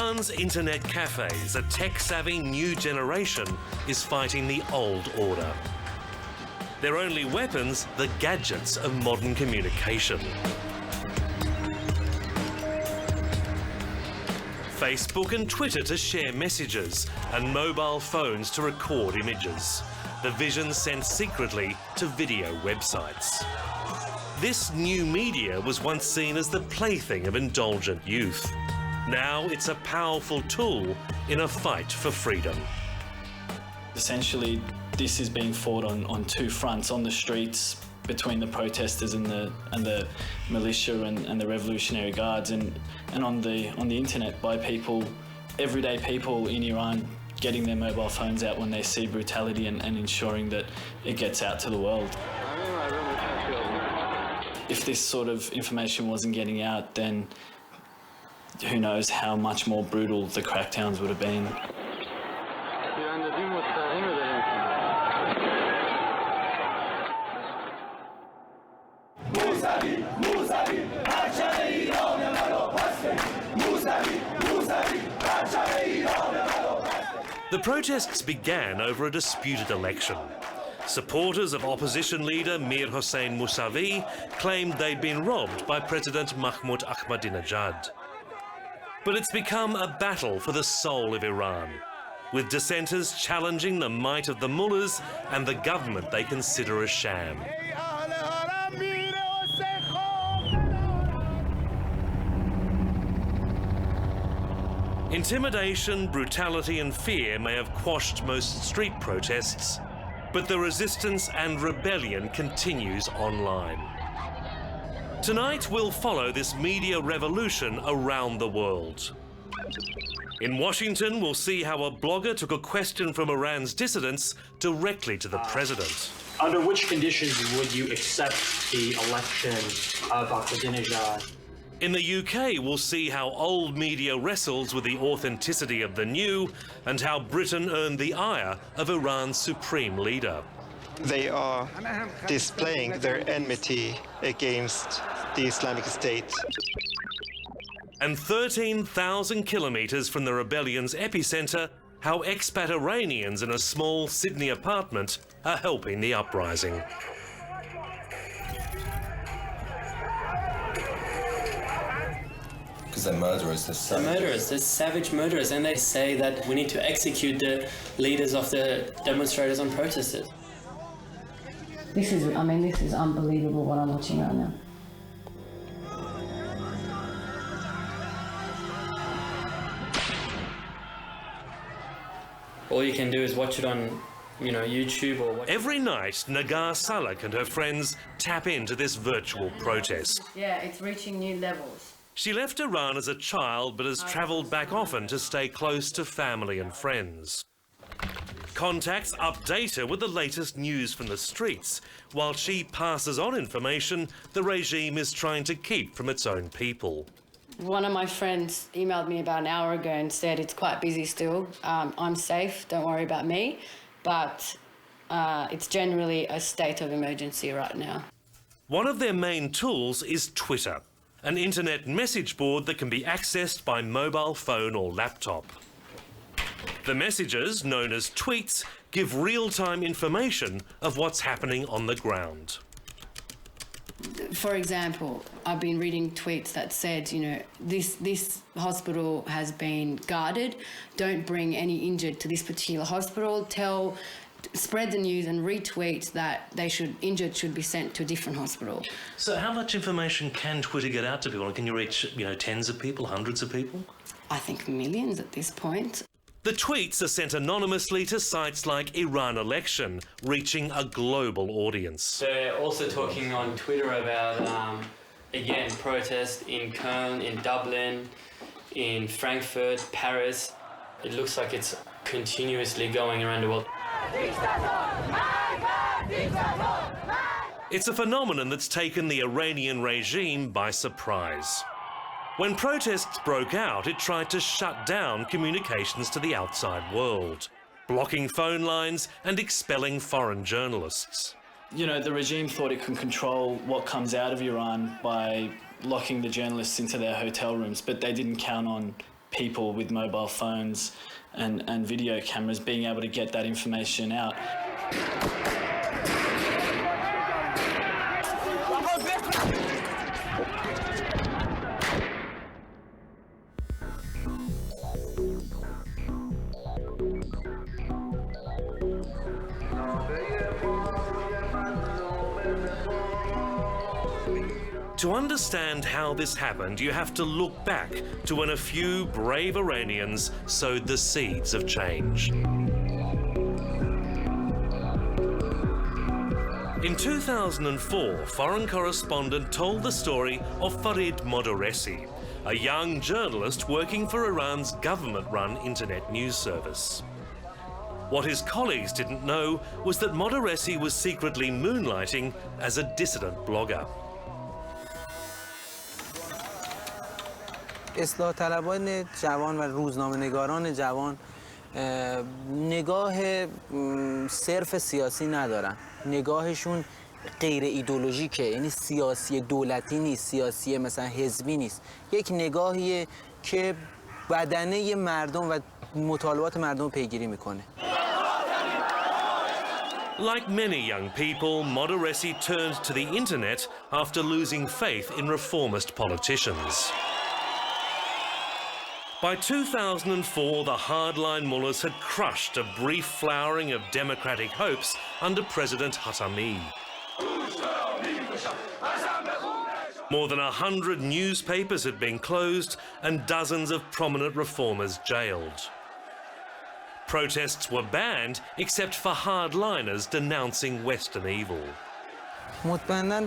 Iran's internet cafes, a tech-savvy new generation, is fighting the old order. Their only weapons, the gadgets of modern communication. Facebook and Twitter to share messages, and mobile phones to record images. The vision sent secretly to video websites. This new media was once seen as the plaything of indulgent youth. Now it's a powerful tool in a fight for freedom. Essentially, this is being fought on two fronts, on the streets between the protesters and the militia and the Revolutionary Guards, and on the internet by people, everyday people in Iran, getting their mobile phones out when they see brutality and ensuring that it gets out to the world. If this sort of information wasn't getting out, then who knows how much more brutal the crackdowns would have been. The protests began over a disputed election. Supporters of opposition leader Mir Hossein Mousavi claimed they'd been robbed by President Mahmoud Ahmadinejad. But it's become a battle for the soul of Iran, with dissenters challenging the might of the mullahs and the government they consider a sham. Intimidation, brutality and fear may have quashed most street protests, but the resistance and rebellion continues online. Tonight we'll follow this media revolution around the world. In Washington, we'll see how a blogger took a question from Iran's dissidents directly to the president. Under which conditions would you accept the election of Ahmadinejad? In the UK, we'll see how old media wrestles with the authenticity of the new and how Britain earned the ire of Iran's supreme leader. They are displaying their enmity against the Islamic State. And 13,000 kilometres from the rebellion's epicentre, how expat Iranians in a small Sydney apartment are helping the uprising. They're murderers, they're savage murderers, and they say that we need to execute the leaders of the demonstrators and protesters. This is unbelievable what I'm watching right now. All you can do is watch it on, YouTube or whatever. Every night, Nagar Salak and her friends tap into this virtual protest. Yeah, it's reaching new levels. She left Iran as a child but has travelled back often to stay close to family and friends. Contacts update her with the latest news from the streets, while she passes on information the regime is trying to keep from its own people. One of my friends emailed me about an hour ago and said it's quite busy still. I'm safe, don't worry about me, but it's generally a state of emergency right now. One of their main tools is Twitter, an internet message board that can be accessed by mobile phone or laptop. The messages, known as tweets, give real-time information of what's happening on the ground. For example, I've been reading tweets that said, this hospital has been guarded. Don't bring any injured to this particular hospital. Spread the news and retweet that injured should be sent to a different hospital. So how much information can Twitter get out to people? Can you reach, tens of people, hundreds of people? I think millions at this point. The tweets are sent anonymously to sites like Iran Election, reaching a global audience. They're also talking on Twitter about, again, protests in Köln, in Dublin, in Frankfurt, Paris. It looks like it's continuously going around the world. It's a phenomenon that's taken the Iranian regime by surprise. When protests broke out, it tried to shut down communications to the outside world, blocking phone lines and expelling foreign journalists. The regime thought it could control what comes out of Iran by locking the journalists into their hotel rooms, but they didn't count on people with mobile phones and video cameras being able to get that information out. To understand how this happened, you have to look back to when a few brave Iranians sowed the seeds of change. In 2004, foreign correspondent told the story of Farid Modarressi, a young journalist working for Iran's government-run internet news service. What his colleagues didn't know was that Modarressi was secretly moonlighting as a dissident blogger. اصلاح طلبان جوان و روزنامه‌نگاران جوان نگاه صرف سیاسی ندارن. نگاهشون غیر ایدئولوژیکه، یعنی سیاسی دولتی نیست، سیاسی مثلا حزبی نیست. یک نگاهیه که بدنه مردم و مطالبات مردم پیگیری میکنه. Like many young people, Modarressi turned to the internet after losing faith in reformist politicians. By 2004, the hardline mullahs had crushed a brief flowering of democratic hopes under President Khatami. More than 100 newspapers had been closed and dozens of prominent reformers jailed. Protests were banned except for hardliners denouncing Western evil. مطمئناً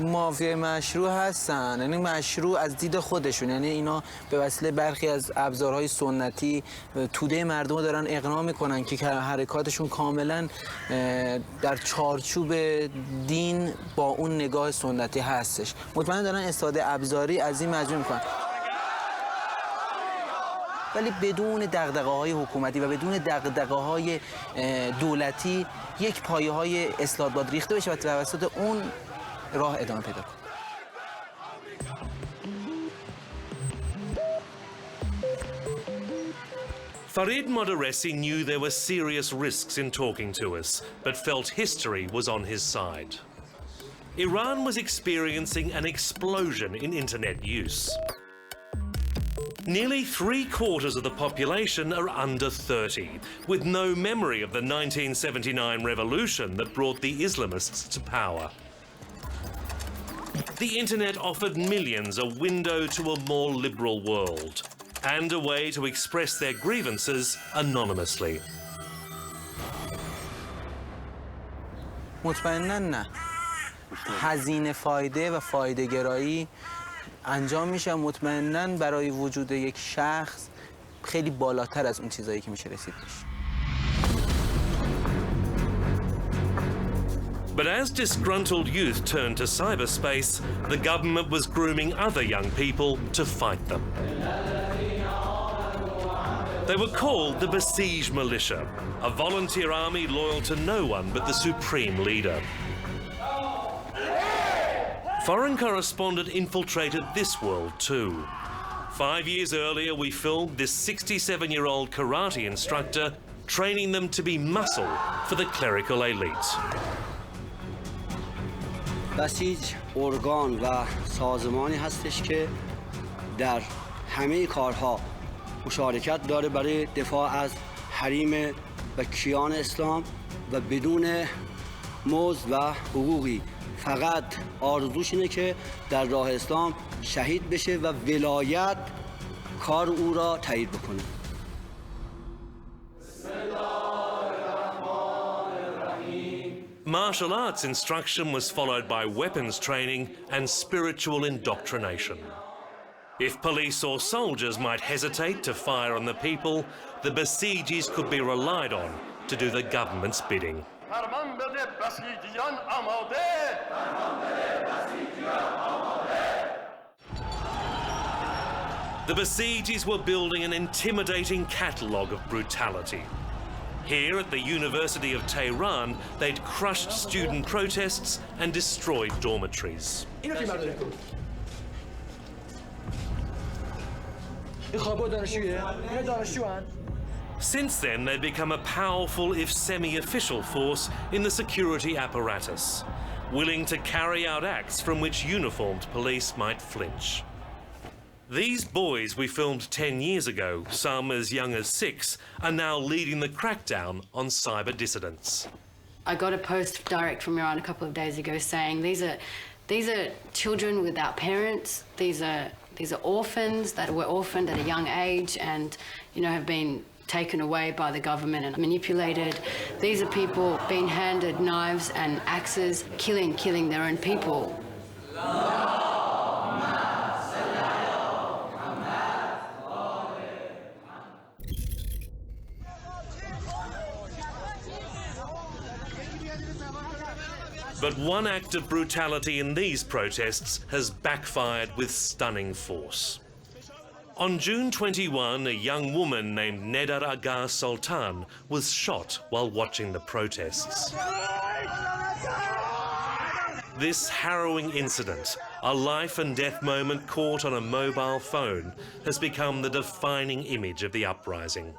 مافیای مشروع هستن، یعنی مشروع از دید خودشون، یعنی اینا به وسیله برخی از ابزارهای سنتی توده مردم دارن اقناع میکنن که حرکاتشون کاملاً در چارچوب دین با اون نگاه سنتی هستش. مطمئناً دارن استفاده ابزاری از این مجموعه میکنن، ولی بدون دغدغه‌های حکومتی و بدون دغدغه‌های دولتی یک پایه‌های اصلاح باید ریخته بشه و توسط اون راه ادامه پیدا کنه. Farid Modarressi knew there were serious risks in talking to us, but felt history was on his side. Iran was experiencing an explosion in internet use. Nearly 3/4 of the population are under 30, with no memory of the 1979 revolution that brought the Islamists to power. The internet offered millions a window to a more liberal world and a way to express their grievances anonymously. مطمئناً نه. هزینه فایده و فایده گرایی انجام میشه، مطمئناً برای وجود یک شخص خیلی بالاتر از اون چیزایی که میشه رسید بهش. But as disgruntled youth turned to cyberspace, the government was grooming other young people to fight them. They were called the Besieged Militia, a volunteer army loyal to no one but the supreme leader. Foreign correspondent infiltrated this world too. 5 years earlier, we filmed this 67-year-old karate instructor training them to be muscle for the clerical elite. بسیج ارگان و سازمانی هستش که در همه کارها مشارکت داره برای دفاع از حریم و کیان اسلام و بدون مزد و حقوقی. فقط آرزوش اینه که در راه اسلام شهید بشه و ولایت کار او را تایید بکنه. Martial arts instruction was followed by weapons training and spiritual indoctrination. If police or soldiers might hesitate to fire on the people, the Besieges could be relied on to do the government's bidding. The Besieges were building an intimidating catalogue of brutality. Here at the University of Tehran, they'd crushed student protests and destroyed dormitories. Since then, they've become a powerful, if semi-official force in the security apparatus, willing to carry out acts from which uniformed police might flinch. These boys we filmed 10 years ago, some as young as 6, are now leading the crackdown on cyber dissidents. I got a post direct from Iran a couple of days ago saying these are children without parents. These are orphans that were orphaned at a young age and, you know, have been taken away by the government and manipulated. These are people being handed knives and axes, killing their own people. But one act of brutality in these protests has backfired with stunning force. On June 21, a young woman named Nedar Aga Sultan was shot while watching the protests. This harrowing incident, a life and death moment caught on a mobile phone, has become the defining image of the uprising.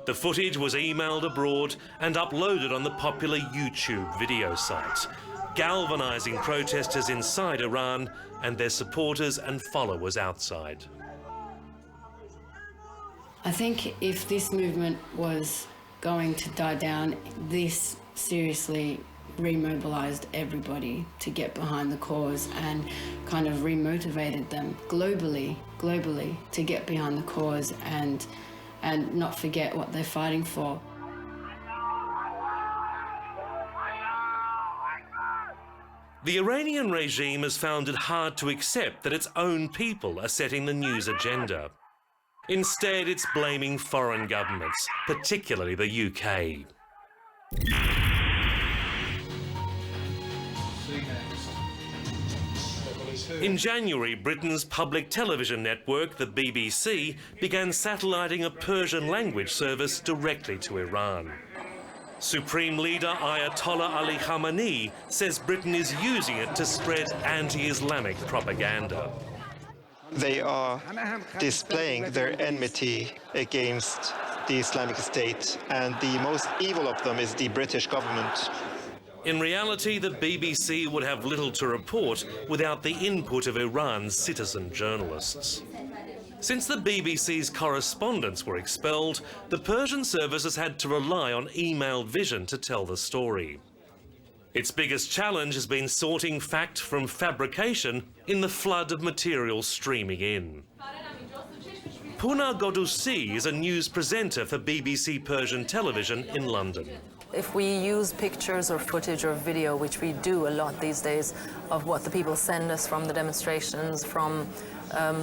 The footage was emailed abroad and uploaded on the popular YouTube video site, galvanizing protesters inside Iran and their supporters and followers outside. I think if this movement was going to die down, this seriously remobilized everybody to get behind the cause and kind of remotivated them globally to get behind the cause and not forget what they're fighting for. The Iranian regime has found it hard to accept that its own people are setting the news agenda. Instead, it's blaming foreign governments, particularly the UK. In January, Britain's public television network, the BBC, began satelliting a Persian language service directly to Iran. Supreme Leader Ayatollah Ali Khamenei says Britain is using it to spread anti-Islamic propaganda. They are displaying their enmity against the Islamic State, and the most evil of them is the British government. In reality, the BBC would have little to report without the input of Iran's citizen journalists. Since the BBC's correspondents were expelled, the Persian service has had to rely on emailed vision to tell the story. Its biggest challenge has been sorting fact from fabrication in the flood of material streaming in. Puna Godusi is a news presenter for BBC Persian television in London. If we use pictures or footage or video, which we do a lot these days, of what the people send us from the demonstrations, from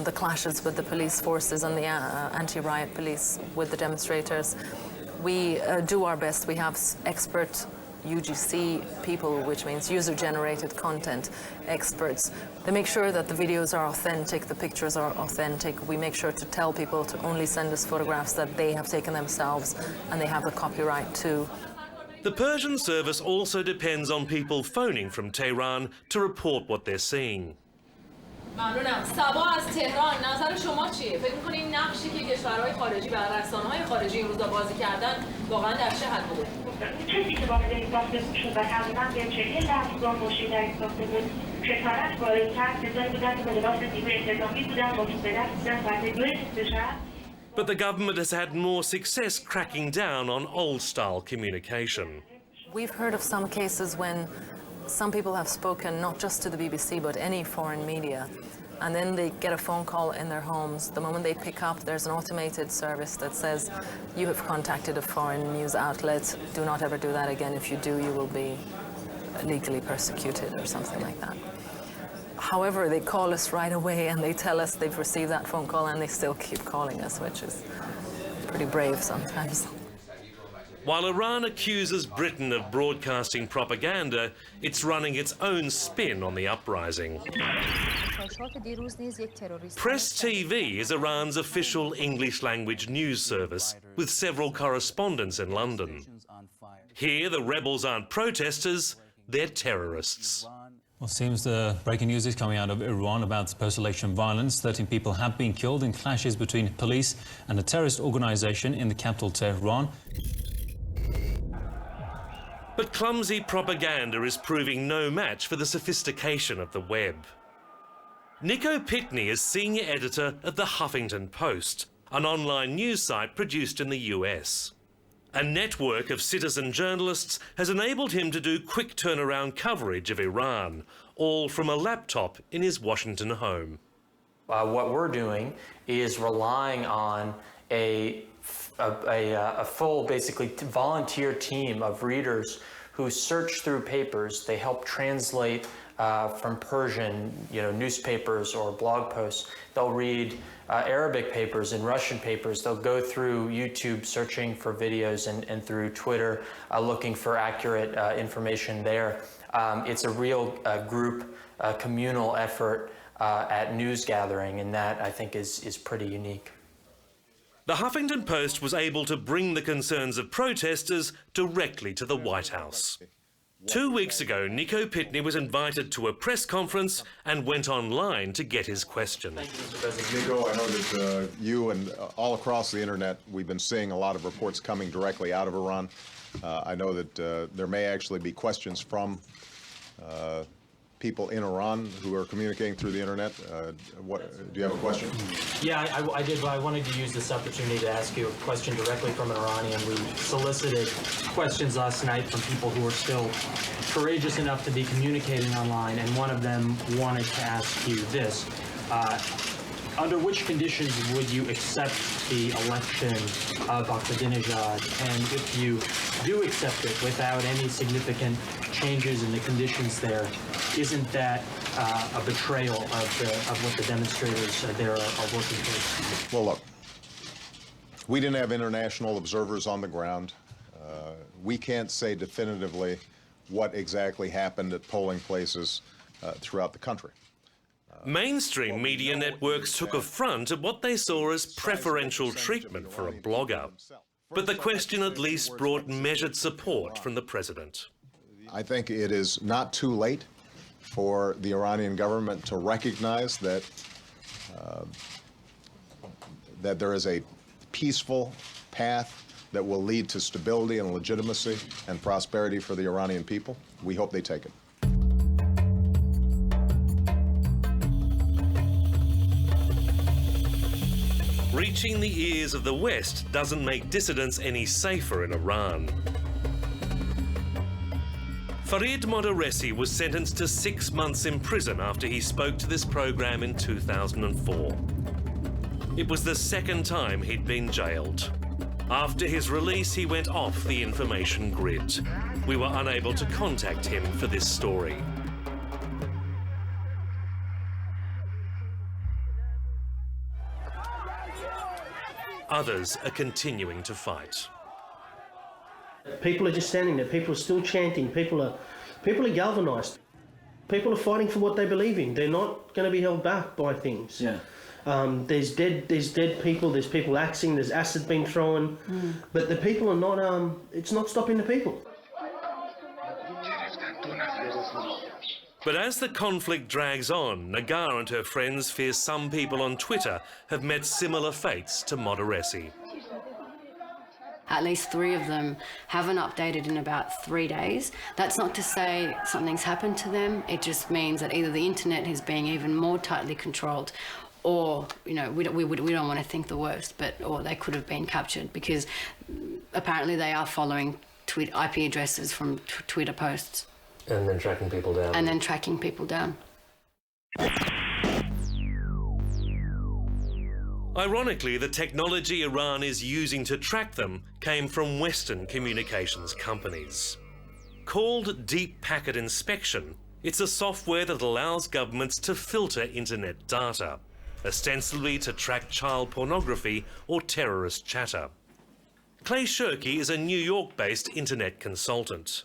the clashes with the police forces and the anti-riot police with the demonstrators, we do our best. We have expert UGC people, which means user-generated content experts. They make sure that the videos are authentic, the pictures are authentic. We make sure to tell people to only send us photographs that they have taken themselves and they have the copyright to. The Persian service also depends on people phoning from Tehran to report what they're seing. ممنونم. سبا از تهران، نظر شما چیه؟ فکر می‌کنین نقشی که کشورهای خارجی و رسانه‌های خارجی این روزا بازی کردن واقعا در چه حد بوده؟ چیزی که وارد این ساخته شد و تقریباً به 40 لحظه مشکل در این ساخته بود، شکارت وارد کرد، کسانی بودن که به لباس نیروی انتظامی بودن، با به دست بودن ساعت 2 شب. But the government has had more success cracking down on old-style communication. We've heard of some cases when some people have spoken not just to the BBC but any foreign media, and then they get a phone call in their homes. The moment they pick up, there's an automated service that says, you have contacted a foreign news outlet, do not ever do that again. If you do, you will be legally persecuted or something like that. However, they call us right away and they tell us they've received that phone call and they still keep calling us, which is pretty brave sometimes. While Iran accuses Britain of broadcasting propaganda, it's running its own spin on the uprising. Press TV is Iran's official English-language news service, with several correspondents in London. Here, the rebels aren't protesters, they're terrorists. Well, it seems the breaking news is coming out of Iran about post-election violence. 13 people have been killed in clashes between police and a terrorist organization in the capital, Tehran. But clumsy propaganda is proving no match for the sophistication of the web. Nico Pitney is senior editor at the Huffington Post, an online news site produced in the US. A network of citizen journalists has enabled him to do quick turnaround coverage of Iran, all from a laptop in his Washington home. What we're doing is relying on a full, basically, volunteer team of readers who search through papers. They help translate from Persian, newspapers or blog posts. They'll read Arabic papers and Russian papers. They'll go through YouTube searching for videos and through Twitter looking for accurate information there. It's a real group, communal effort at news gathering, and that I think is pretty unique. The Huffington Post was able to bring the concerns of protesters directly to the White House. 2 weeks ago, Nico Pitney was invited to a press conference and went online to get his question. Thank you, Mr. President. Nico, I know that you and all across the internet, we've been seeing a lot of reports coming directly out of Iran. I know that there may actually be questions from people in Iran who are communicating through the internet. Do you have a question? Yeah, I did, but I wanted to use this opportunity to ask you a question directly from an Iranian. We solicited questions last night from people who were still courageous enough to be communicating online, and one of them wanted to ask you this. Under which conditions would you accept the election of Ahmadinejad? And if you do accept it without any significant changes in the conditions there, isn't that a betrayal of what the demonstrators there are working towards? Well, look, we didn't have international observers on the ground. We can't say definitively what exactly happened at polling places throughout the country. Mainstream media networks took affront at what they saw as preferential treatment for a blogger. But the question at least brought measured support from the president. I think it is not too late for the Iranian government to recognize that that there is a peaceful path that will lead to stability and legitimacy and prosperity for the Iranian people. We hope they take it. Reaching the ears of the West doesn't make dissidents any safer in Iran. Farid Modarressi was sentenced to 6 months in prison after he spoke to this program in 2004. It was the second time he'd been jailed. After his release, he went off the information grid. We were unable to contact him for this story. Others are continuing to fight. People are just standing there. People are still chanting. People are galvanised. People are fighting for what they believe in. They're not going to be held back by things. Yeah. There's dead people. There's people axing. There's acid being thrown. But the people are not. It's not stopping the people. But as the conflict drags on, Nagar and her friends fear some people on Twitter have met similar fates to Modarressi. At least 3 of them haven't updated in about 3 days. That's not to say something's happened to them. It just means that either the internet is being even more tightly controlled, or we don't want to think the worst, or they could have been captured, because apparently they are following IP addresses from Twitter posts. And then tracking people down. Ironically, the technology Iran is using to track them came from Western communications companies. Called Deep Packet Inspection, it's a software that allows governments to filter internet data, ostensibly to track child pornography or terrorist chatter. Clay Shirky is a New York-based internet consultant.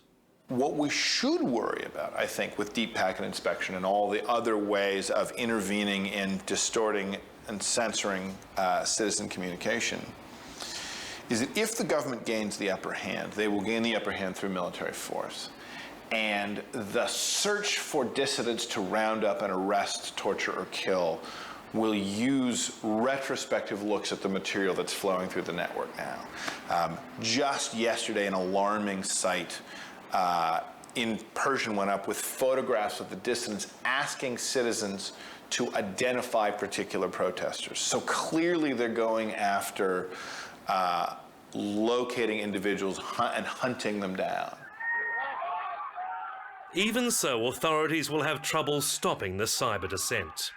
What we should worry about, I think, with deep packet inspection and all the other ways of intervening in distorting and censoring citizen communication, is that if the government gains the upper hand, they will gain the upper hand through military force. And the search for dissidents to round up and arrest, torture, or kill will use retrospective looks at the material that's flowing through the network now. Just yesterday, an alarming site in Persian went up with photographs of the dissidents asking citizens to identify particular protesters. So clearly they're going after locating individuals and hunting them down. Even so, authorities will have trouble stopping the cyber dissent.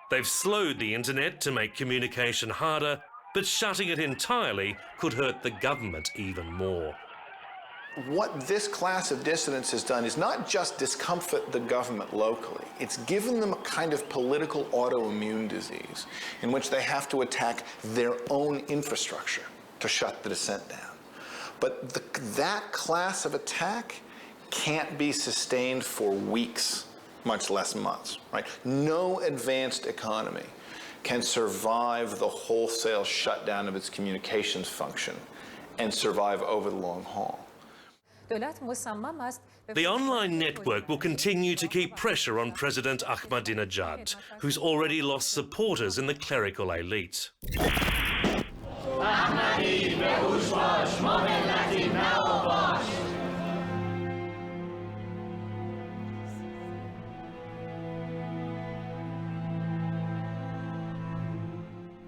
They've slowed the internet to make communication harder, but shutting it entirely could hurt the government even more. What this class of dissidents has done is not just discomfort the government locally, it's given them a kind of political autoimmune disease in which they have to attack their own infrastructure to shut the dissent down. But that class of attack can't be sustained for weeks, much less months, right? No advanced economy can survive the wholesale shutdown of its communications function and survive over the long haul. The online network will continue to keep pressure on President Ahmadinejad, who's already lost supporters in the clerical elite.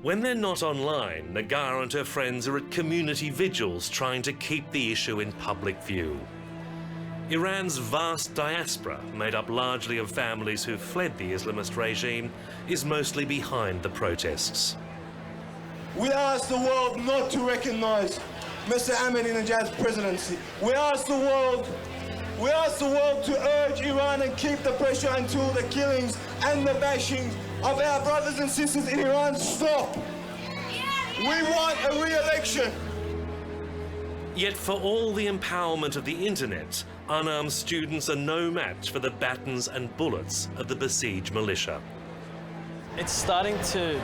When they're not online, Nagar and her friends are at community vigils trying to keep the issue in public view. Iran's vast diaspora, made up largely of families who fled the Islamist regime, is mostly behind the protests. We ask the world not to recognize Mr. Ahmadinejad's presidency. We ask the world to urge Iran and keep the pressure until the killings and the bashing of our brothers and sisters in Iran stop. We want a re-election. Yet for all the empowerment of the internet, unarmed students are no match for the batons and bullets of the besieged militia. It's starting to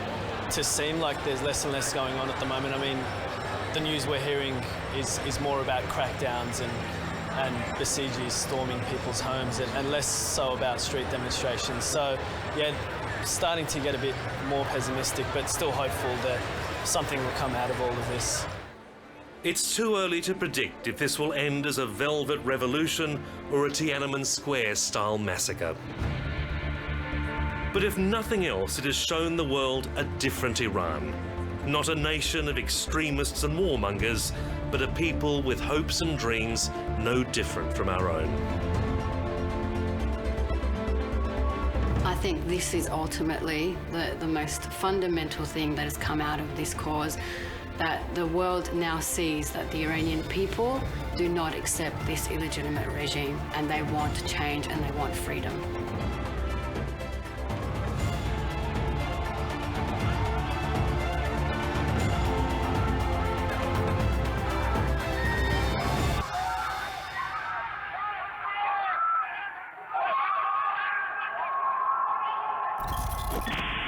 seem like there's less and less going on at the moment. I mean, the news we're hearing is more about crackdowns and besieges storming people's homes and less so about street demonstrations. So, yeah, starting to get a bit more pessimistic, but still hopeful that something will come out of all of this. It's too early to predict if this will end as a velvet revolution or a Tiananmen Square-style massacre. But if nothing else, it has shown the world a different Iran. Not a nation of extremists and warmongers, but a people with hopes and dreams no different from our own. I think this is ultimately the most fundamental thing that has come out of this cause, that the world now sees that the Iranian people do not accept this illegitimate regime, and they want change and they want freedom. you